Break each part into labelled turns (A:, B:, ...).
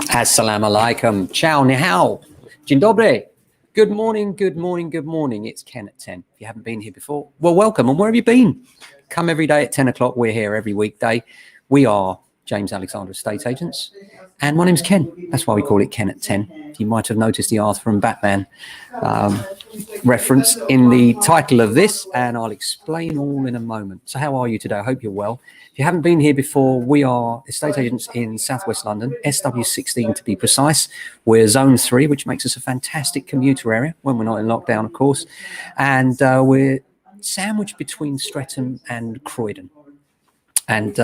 A: Assalamu alaikum. Ciao, ni hao. Dzień dobry. Good morning, good morning, good morning. It's Ken at 10. If you haven't been here before, well, welcome. And where have you been? Come every day at 10 o'clock. We're here every weekday. We are James Alexander Estate Agents. And my name's Ken. That's why we call it Ken at 10. You might have noticed the Arthur and Batman reference in the title of this, and I'll explain all in a moment. So how are you today? I hope you're well. If you haven't been here before, we are estate agents in Southwest London, SW16 to be precise. We're Zone 3, which makes us a fantastic commuter area when we're not in lockdown, of course. And we're sandwiched between Streatham and Croydon. And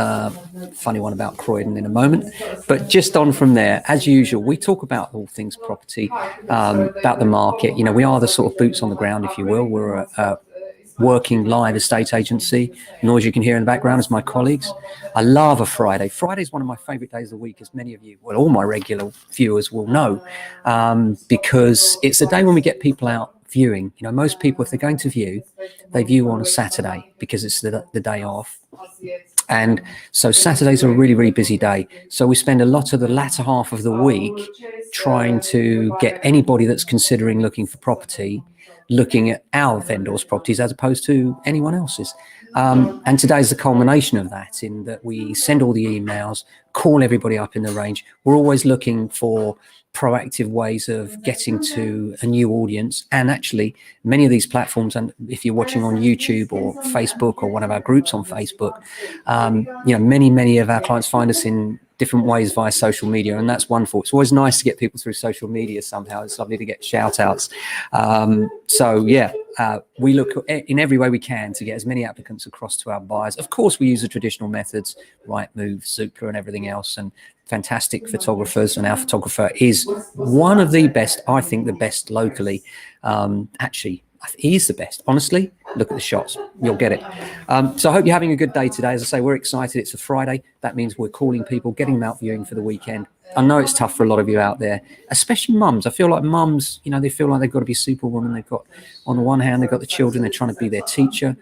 A: funny one about Croydon in a moment. But just on from there, as usual, we talk about all things property, about the market. You know, we are the sort of boots on the ground, if you will. We're a working live estate agency. Noise you can hear in the background is my colleagues. I love a Friday. Friday is one of my favorite days of the week, as many of you, well, all my regular viewers will know, because it's a day when we get people out viewing. You know, most people, if they're going to view, they view on a Saturday because it's the day off. And so Saturdays are a really, really busy day. So we spend a lot of the latter half of the week trying to get anybody that's considering looking for property, looking at our vendors' properties as opposed to anyone else's. And today's the culmination of that, in that we send all the emails, call everybody up in the range. We're always looking for proactive ways of getting to a new audience. And actually, many of these platforms, and if you're watching on YouTube or Facebook or one of our groups on Facebook, you know, many of our clients find us in different ways via social media, and that's wonderful. It's always nice to get people through social media somehow. It's lovely to get shout outs. We look in every way we can to get as many applicants across to our buyers. Of course, we use the traditional methods, Rightmove, Zoopla and everything else, and fantastic photographers, and our photographer is one of the best, I think the best locally. Actually, he is the best, honestly. Look at the shots, you'll get it. So I hope you're having a good day today. As I say, we're excited. It's a Friday. That means we're calling people, getting them out viewing for the weekend. I know it's tough for a lot of you out there, especially mums. I feel like mums, you know, they feel like they've got to be superwoman. They've got, on the one hand, they've got the children. They're trying to be their teacher.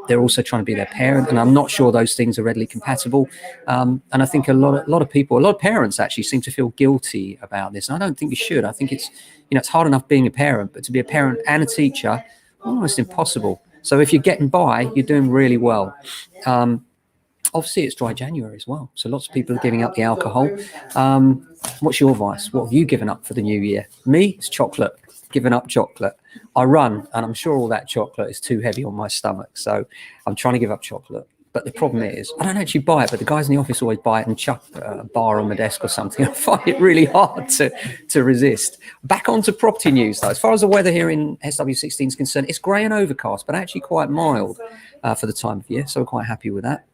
A: They're also trying to be their parent. And I'm not sure those things are readily compatible. And I think a lot of people, a lot of parents actually seem to feel guilty about this. And I don't think you should. I think it's, you know, it's hard enough being a parent, but to be a parent and a teacher, almost impossible. So if you're getting by, you're doing really well. Obviously, it's dry January as well. So lots of people are giving up the alcohol. What's your advice? What have you given up for the new year? Me, it's chocolate. Given up chocolate. I run, and I'm sure all that chocolate is too heavy on my stomach. So I'm trying to give up chocolate. But the problem is, I don't actually buy it, but the guys in the office always buy it and chuck a bar on my desk or something. I find it really hard to resist. Back onto property news, though. As far as the weather here in SW16 is concerned, it's grey and overcast, but actually quite mild for the time of year. So we're quite happy with that.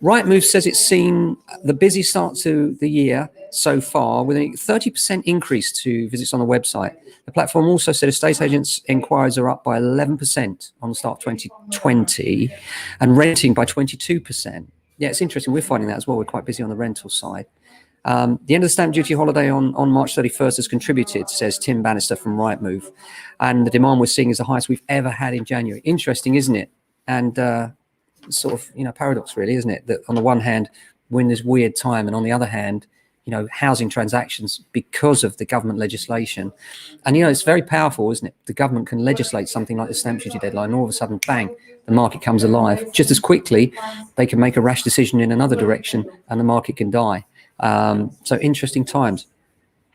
A: Rightmove says it's seen the busy start to the year so far, with a 30% increase to visits on the website. The platform also said estate agents' inquiries are up by 11% on the start of 2020 and renting by 22%. Yeah, it's interesting. We're finding that as well. We're quite busy on the rental side. The end of the stamp duty holiday on March 31st has contributed, says Tim Bannister from Rightmove. And the demand we're seeing is the highest we've ever had in January. Interesting, isn't it? And sort of, you know, paradox really, isn't it? That on the one hand, we're in this weird time, and on the other hand, you know, housing transactions because of the government legislation. And, you know, it's very powerful, isn't it? The government can legislate something like the stamp duty deadline, and all of a sudden, bang, the market comes alive. Just as quickly, they can make a rash decision in another direction and the market can die. So interesting times.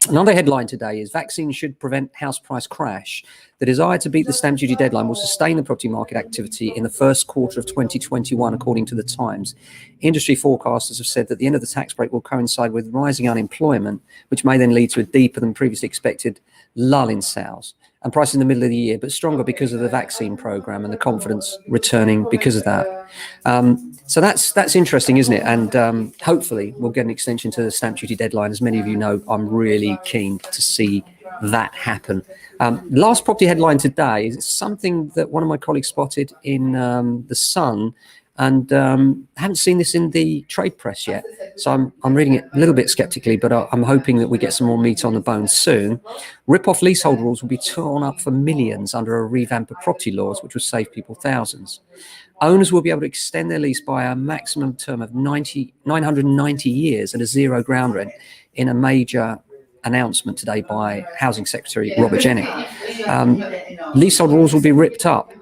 A: Another headline today is vaccines should prevent house price crash. The desire to beat the stamp duty deadline will sustain the property market activity in the first quarter of 2021, according to the Times. Industry forecasters have said that the end of the tax break will coincide with rising unemployment, which may then lead to a deeper than previously expected lull in sales. And prices in the middle of the year, but stronger because of the vaccine program and the confidence returning because of that. So that's interesting, isn't it? And hopefully we'll get an extension to the stamp duty deadline. As many of you know, I'm really keen to see that happen. Last property headline today is something that one of my colleagues spotted in The Sun. And I haven't seen this in the trade press yet. So I'm reading it a little bit skeptically, but I'm hoping that we get some more meat on the bone soon. Rip-off leasehold rules will be torn up for millions under a revamp of property laws, which will save people thousands. Owners will be able to extend their lease by a maximum term of 990 years at a zero ground rent in a major announcement today by Housing Secretary Robert Jenning. Leasehold rules will be ripped up,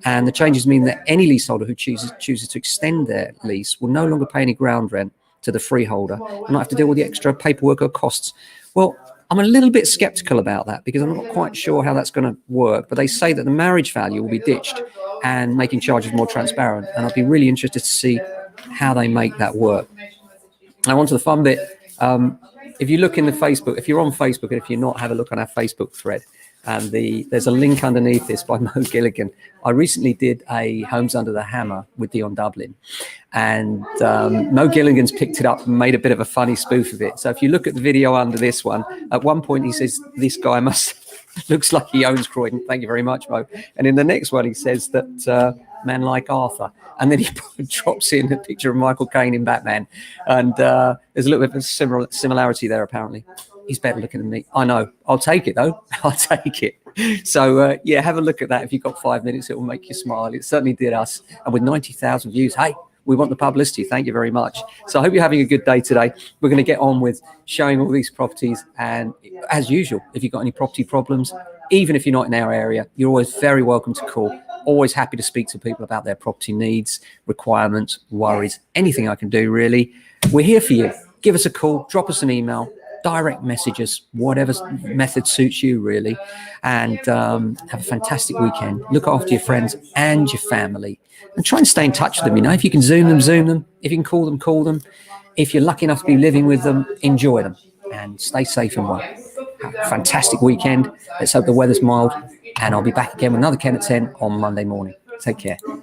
A: and the changes mean that any leaseholder who chooses to extend their lease will no longer pay any ground rent to the freeholder and not have to deal with the extra paperwork or costs. Well, I'm a little bit skeptical about that because I'm not quite sure how that's going to work, but they say that the marriage value will be ditched and making charges more transparent, and I'd be really interested to see how they make that work. Now on to the fun bit. If you look in the Facebook, if you're on Facebook, and if you're not, have a look on our Facebook thread. And there's a link underneath this by Mo Gilligan. I recently did a Homes Under the Hammer with Dion Dublin, and Mo Gilligan's picked it up and made a bit of a funny spoof of it. So if you look at the video under this one, at one point he says, "This guy looks like he owns Croydon. Thank you very much, Mo." And in the next one, he says that man like Arthur. And then he drops in a picture of Michael Caine in Batman. And there's a little bit of a similarity there, apparently. He's better looking than me. I know. I'll take it, though. I'll take it. So, yeah, have a look at that. If you've got 5 minutes, it will make you smile. It certainly did us. And with 90,000 views, hey, we want the publicity. Thank you very much. So I hope you're having a good day today. We're going to get on with showing all these properties. And as usual, if you've got any property problems, even if you're not in our area, you're always very welcome to call. Always happy to speak to people about their property needs, requirements, worries, anything I can do, really. We're here for you. Give us a call, drop us an email, direct messages, whatever method suits you, really. And have a fantastic weekend. Look after your friends and your family. And try and stay in touch with them. You know, if you can Zoom them, Zoom them. If you can call them, call them. If you're lucky enough to be living with them, enjoy them. And stay safe and well. Have a fantastic weekend. Let's hope the weather's mild. And I'll be back again with another Ken at 10 on Monday morning. Take care.